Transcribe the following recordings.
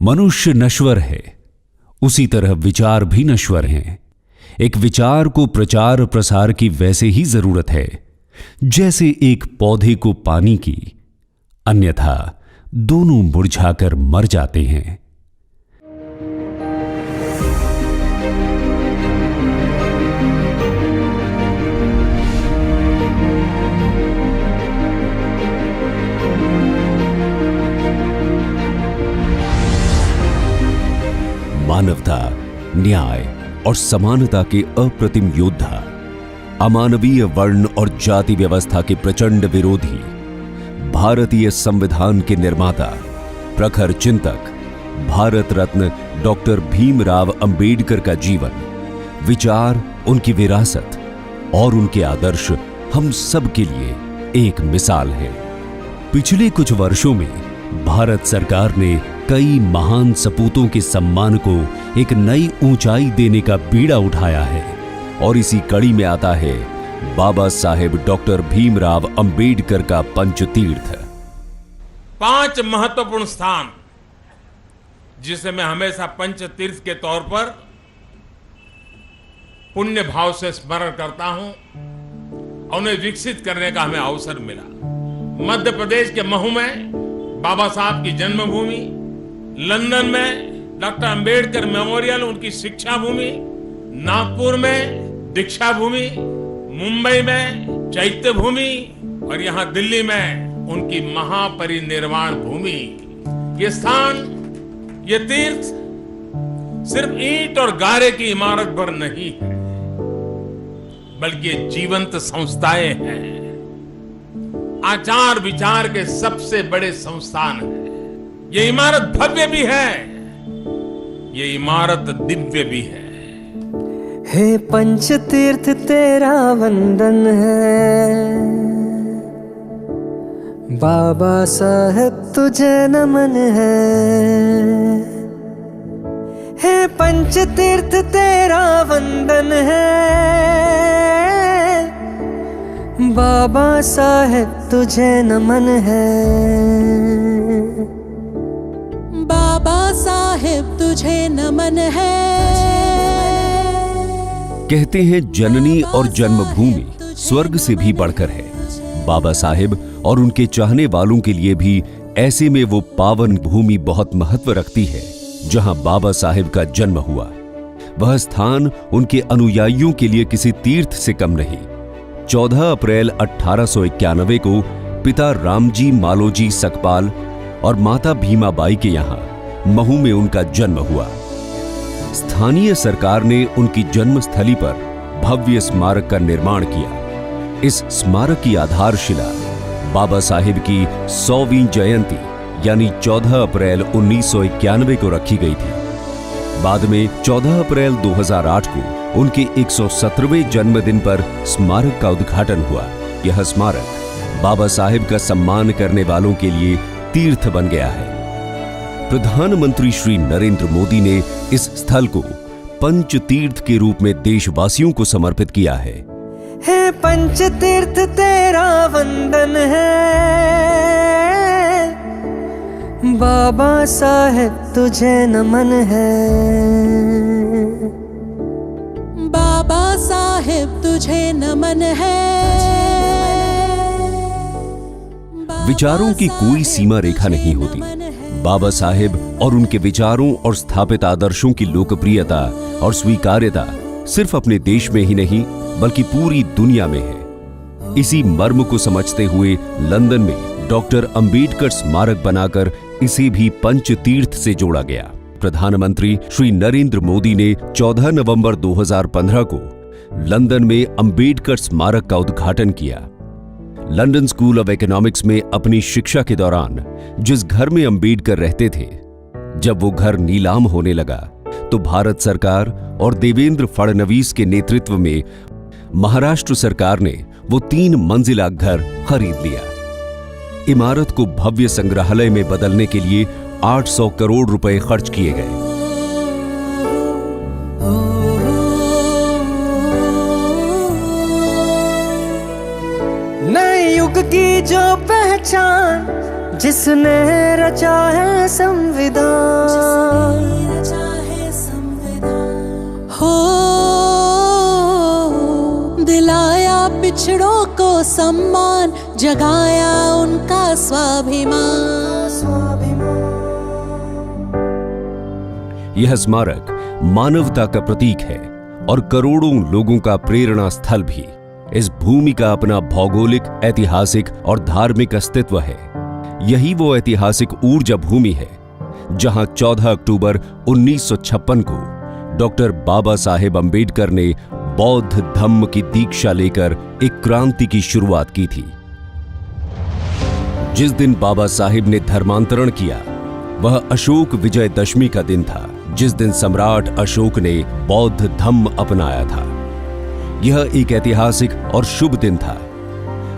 मनुष्य नश्वर है, उसी तरह विचार भी नश्वर हैं। एक विचार को प्रचार प्रसार की वैसे ही जरूरत है जैसे एक पौधे को पानी की, अन्यथा दोनों मुरझाकर मर जाते हैं। मानवता, न्याय और समानता के अप्रतिम योद्धा, अमानवीय वर्ण और जाति व्यवस्था के प्रचंड विरोधी, भारतीय संविधान के निर्माता, प्रखर चिंतक, भारत रत्न डॉक्टर भीमराव अंबेडकर का जीवन, विचार, उनकी विरासत और उनके आदर्श हम सब के लिए एक मिसाल है। पिछले कुछ वर्षों में भारत सरकार ने कई महान सपूतों के सम्मान को एक नई ऊंचाई देने का बीड़ा उठाया है और इसी कड़ी में आता है बाबा साहेब डॉक्टर भीमराव अंबेडकर का पंचतीर्थ। 5 महत्वपूर्ण स्थान जिसे मैं हमेशा पंचतीर्थ के तौर पर पुण्य भाव से स्मरण करता हूं और उन्हें विकसित करने का हमें अवसर मिला। मध्य प्रदेश के महू में बाबा साहब की जन्मभूमि, लंदन में डॉक्टर अंबेडकर मेमोरियल उनकी शिक्षा भूमि, नागपुर में दीक्षा भूमि, मुंबई में चैत्य भूमि और यहां दिल्ली में उनकी महापरिनिर्वाण भूमि। ये स्थान, ये तीर्थ सिर्फ ईंट और गारे की इमारत भर नहीं है, बल्कि ये जीवंत संस्थाएं हैं, आचार विचार के सबसे बड़े संस्थान है। ये इमारत भव्य भी है, ये इमारत दिव्य भी है। हे पंचतीर्थ तेरा वंदन है, बाबा साहेब तुझे नमन है। हे पंचतीर्थ तेरा वंदन है, बाबा साहेब तुझे नमन है। बाबा साहेब तुझे नमन है। कहते हैं जननी और जन्मभूमि स्वर्ग से भी बढ़कर है। बाबा साहेब और उनके चाहने वालों के लिए भी ऐसे में वो पावन भूमि बहुत महत्व रखती है जहां बाबा साहेब का जन्म हुआ। वह स्थान उनके अनुयायियों के लिए किसी तीर्थ से कम नहीं। 14 अप्रैल 1891 को पिता रामजी मालोजी सकपाल और माता भीमाबाई के यहाँ महू में उनका जन्म हुआ। स्थानीय सरकार ने उनकी जन्मस्थली पर भव्य स्मारक का निर्माण किया। इस स्मारक की आधारशिला बाबा साहेब की 100वीं जयंती यानी 14 अप्रैल 1991 को रखी गई थी। बाद में 14 अप्रैल 2008 को उनके 117वें जन्मदिन पर स्मारक का उद्घाटन हुआ। यह स्मारक बाबा साहेब का सम्मान करने वालों के लिए तीर्थ बन गया है। प्रधानमंत्री श्री नरेंद्र मोदी ने इस स्थल को पंचतीर्थ के रूप में देशवासियों को समर्पित किया है। हे पंचतीर्थ तेरा वंदन है, बाबा साहेब तुझे नमन है। बाबा साहेब तुझे नमन है। विचारों की कोई सीमा रेखा नहीं होती। बाबा साहेब और उनके विचारों और स्थापित आदर्शों की लोकप्रियता और स्वीकार्यता सिर्फ अपने देश में ही नहीं बल्कि पूरी दुनिया में है। इसी मर्म को समझते हुए लंदन में डॉक्टर अंबेडकर स्मारक बनाकर इसे भी पंचतीर्थ से जोड़ा गया। प्रधानमंत्री श्री नरेंद्र मोदी ने 14 नवंबर 2015 को लंदन में अंबेडकर स्मारक का उद्घाटन किया। लंदन स्कूल ऑफ इकोनॉमिक्स में अपनी शिक्षा के दौरान जिस घर में अंबेडकर रहते थे, जब वो घर नीलाम होने लगा तो भारत सरकार और देवेंद्र फडणवीस के नेतृत्व में महाराष्ट्र सरकार ने वो 3 मंजिला घर खरीद लिया। इमारत को भव्य संग्रहालय में बदलने के लिए 800 करोड़ रुपए खर्च किए गए। नए युग की जो पहचान जिसने रचा है संविधान, हो दिलाया पिछड़ों को सम्मान, जगाया उनका स्वाभिमान। यह स्मारक मानवता का प्रतीक है और करोड़ों लोगों का प्रेरणा स्थल भी। इस भूमि का अपना भौगोलिक, ऐतिहासिक और धार्मिक अस्तित्व है। यही वो ऐतिहासिक ऊर्जा भूमि है जहां 14 अक्टूबर 1956 को डॉक्टर बाबा साहेब अंबेडकर ने बौद्ध धम्म की दीक्षा लेकर एक क्रांति की शुरुआत की थी। जिस दिन बाबा साहेब ने धर्मांतरण किया वह अशोक विजयदशमी का दिन था, जिस दिन सम्राट अशोक ने बौद्ध धम्म अपनाया था। यह एक ऐतिहासिक और शुभ दिन था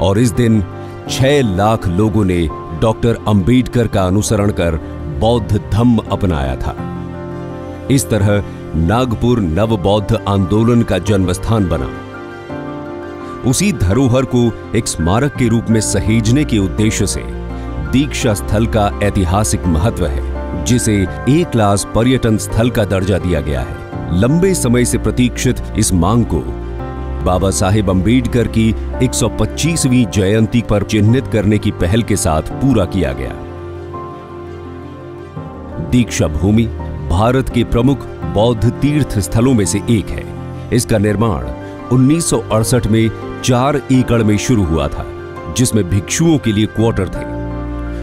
और इस दिन 6 लाख लोगों ने डॉक्टर अंबेडकर का अनुसरण कर बौद्ध धम्म अपनाया था। इस तरह नागपुर नवबौद्ध आंदोलन का जन्म स्थान बना। उसी धरोहर को एक स्मारक के रूप में सहेजने के उद्देश्य से दीक्षा स्थल का ऐतिहासिक महत्व है, जिसे ए क्लास पर्यटन स्थल का दर्जा दिया गया है। लंबे समय से प्रतीक्षित इस मांग को बाबा साहेब अंबेडकर की 125वीं जयंती पर चिन्हित करने की पहल के साथ पूरा किया गया। दीक्षा भूमि भारत के प्रमुख बौद्ध तीर्थ स्थलों में से एक है। इसका निर्माण 1968 में 4 एकड़ में शुरू हुआ था, जिसमें भिक्षुओं के लिए क्वार्टर थे।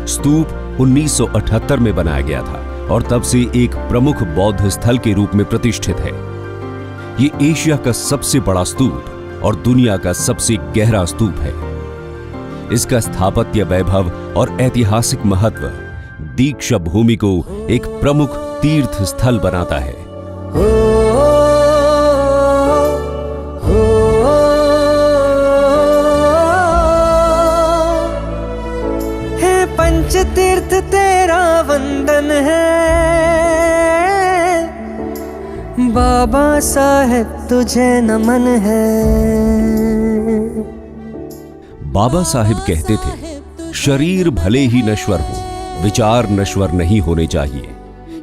स्तूप 1978 में बनाया गया था और तब से एक प्रमुख बौद्ध स्थल के रूप में प्रतिष्ठित है। ये एशिया का सबसे बड़ा स्तूप और दुनिया का सबसे गहरा स्तूप है। इसका स्थापत्य वैभव और ऐतिहासिक महत्व दीक्षा भूमि को एक प्रमुख तीर्थ स्थल बनाता है। हे पंच तीर्थ तेरा वंदन है, बाबा साहेब तुझे नमन है। बाबा साहेब कहते थे, शरीर भले ही नश्वर हो, विचार नश्वर नहीं होने चाहिए।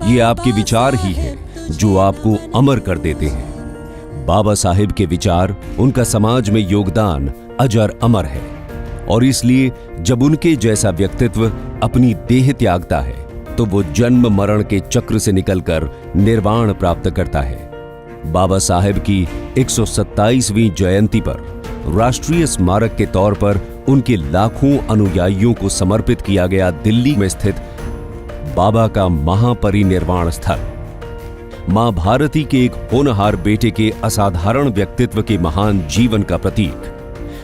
ये आपके विचार ही हैं जो आपको अमर कर देते हैं। बाबा साहेब के विचार, उनका समाज में योगदान अजर अमर है और इसलिए जब उनके जैसा व्यक्तित्व अपनी देह त्यागता है तो वो जन्म मरण के चक्र से निकलकर निर्वाण प्राप्त करता है। बाबा साहेब की 127वीं जयंती पर राष्ट्रीय स्मारक के तौर पर उनके लाखों अनुयायियों को समर्पित किया गया दिल्ली में स्थित बाबा का महापरिनिर्वाण स्थल, मां भारती के एक होनहार बेटे के असाधारण व्यक्तित्व के महान जीवन का प्रतीक,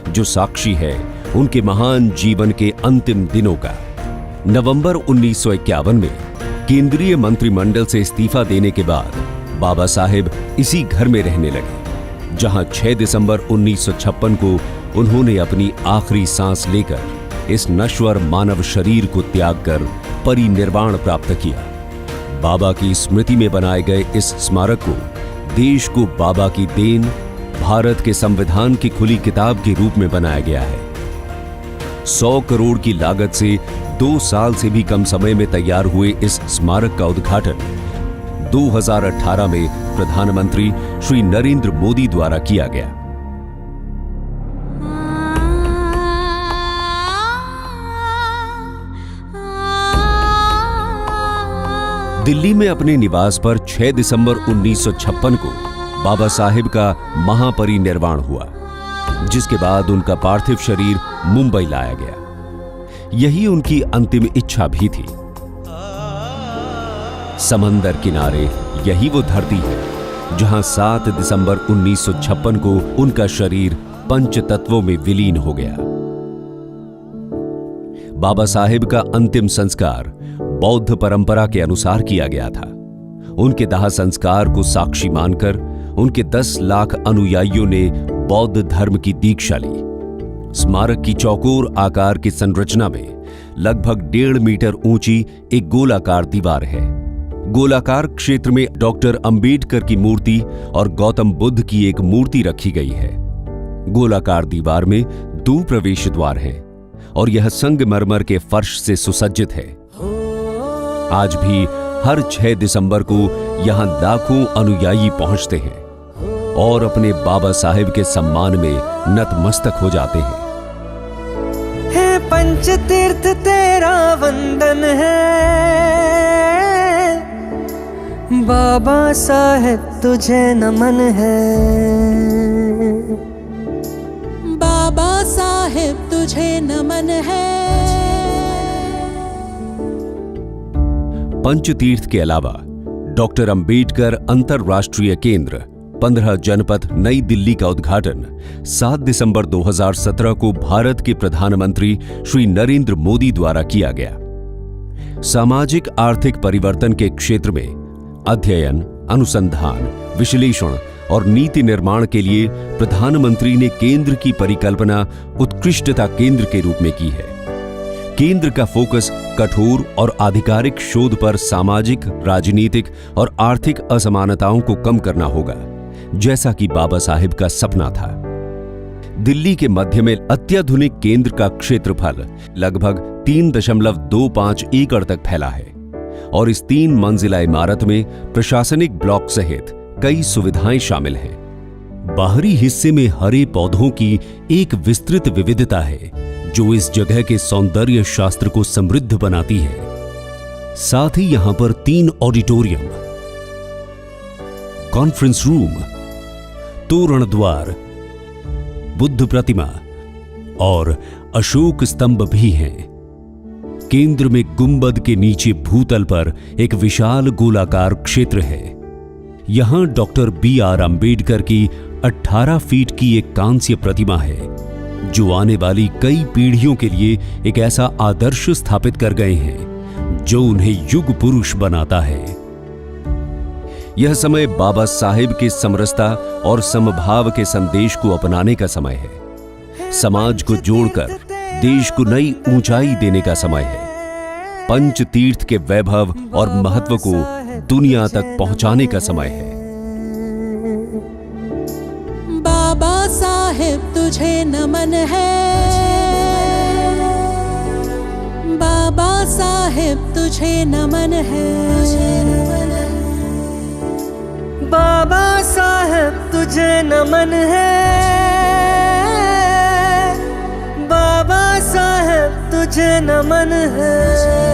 जो साक्षी है उनके महान जीवन के अंतिम दिनों का। नवंबर 1951 में केंद्रीय मंत्रिमंडल से इस्तीफा देने के बाद बाबा साहेब इसी घर में रहने लगे, जहां 6 दिसंबर 1956 को उन्होंने अपनी आखिरी सांस लेकर इस नश्वर मानव शरीर को त्याग कर परिनिर्वाण प्राप्त किया। बाबा की स्मृति में बनाए गए इस स्मारक को देश को बाबा की देन, भारत के संविधान की खुली किताब के रूप में बनाया गया है। 100 करोड़ की लागत से 2 साल से भी कम समय में तैयार हुए इस स्मारक का उद्घाटन 2018 में प्रधानमंत्री श्री नरेंद्र मोदी द्वारा किया गया। दिल्ली में अपने निवास पर 6 दिसंबर 1956 को बाबा साहेब का महापरिनिर्वाण हुआ, जिसके बाद उनका पार्थिव शरीर मुंबई लाया गया। यही उनकी अंतिम इच्छा भी थी। समंदर किनारे यही वो धरती है जहां 7 दिसंबर 1956 को उनका शरीर पंच तत्वों में विलीन हो गया। बाबा साहेब का अंतिम संस्कार बौद्ध परंपरा के अनुसार किया गया था। उनके दाह संस्कार को साक्षी मानकर उनके 10 लाख अनुयायियों ने बौद्ध धर्म की दीक्षा ली। स्मारक की चौकोर आकार की संरचना में लगभग 1.5 मीटर ऊंची एक गोलाकार दीवार है। गोलाकार क्षेत्र में डॉक्टर अंबेडकर की मूर्ति और गौतम बुद्ध की एक मूर्ति रखी गई है। गोलाकार दीवार में 2 प्रवेश द्वार हैं और यह संगमरमर के फर्श से सुसज्जित है। आज भी हर 6 दिसंबर को यहां लाखों अनुयायी पहुंचते हैं और अपने बाबा साहेब के सम्मान में नतमस्तक हो जाते हैं। है पंच तीर्थ तेरा वंदन है, बाबा साहेब तुझे नमन है। बाबा साहेब तुझे नमन है। पंचतीर्थ के अलावा डॉक्टर अंबेडकर अंतरराष्ट्रीय केंद्र 15 जनपथ नई दिल्ली का उद्घाटन 7 दिसंबर 2017 को भारत के प्रधानमंत्री श्री नरेंद्र मोदी द्वारा किया गया। सामाजिक आर्थिक परिवर्तन के क्षेत्र में अध्ययन, अनुसंधान, विश्लेषण और नीति निर्माण के लिए प्रधानमंत्री ने केंद्र की परिकल्पना उत्कृष्टता केंद्र के रूप में की है। केंद्र का फोकस कठोर और आधिकारिक शोध पर सामाजिक, राजनीतिक और आर्थिक असमानताओं को कम करना होगा, जैसा कि बाबा साहेब का सपना था। दिल्ली के मध्य में अत्याधुनिक केंद्र का क्षेत्रफल लगभग 3.25 एकड़ तक फैला है और इस 3 मंजिला इमारत में प्रशासनिक ब्लॉक सहित कई सुविधाएं शामिल हैं। बाहरी हिस्से में हरे पौधों की एक विस्तृत विविधता है जो इस जगह के सौंदर्य शास्त्र को समृद्ध बनाती है। साथ ही यहां पर 3 ऑडिटोरियम, कॉन्फ्रेंस रूम, तोरण द्वार, बुद्ध प्रतिमा और अशोक स्तंभ भी हैं। केंद्र में गुंबद के नीचे भूतल पर एक विशाल गोलाकार क्षेत्र है। यहां डॉक्टर B.R. अंबेडकर की 18 फीट की एक कांस्य प्रतिमा है जो आने वाली कई पीढ़ियों के लिए एक ऐसा आदर्श स्थापित कर गए हैं जो उन्हें युग पुरुष बनाता है। यह समय बाबा साहेब के समरसता और समभाव के संदेश को अपनाने का समय है। समाज को जोड़कर देश को नई ऊंचाई देने का समय है। पंच तीर्थ के वैभव और महत्व को दुनिया तक पहुंचाने का समय है। बाबा साहेब तुझे नमन है। बाबा साहेब तुझे नमन है। बाबा साहेब तुझे नमन है। बाबा साहेब तुझे नमन है।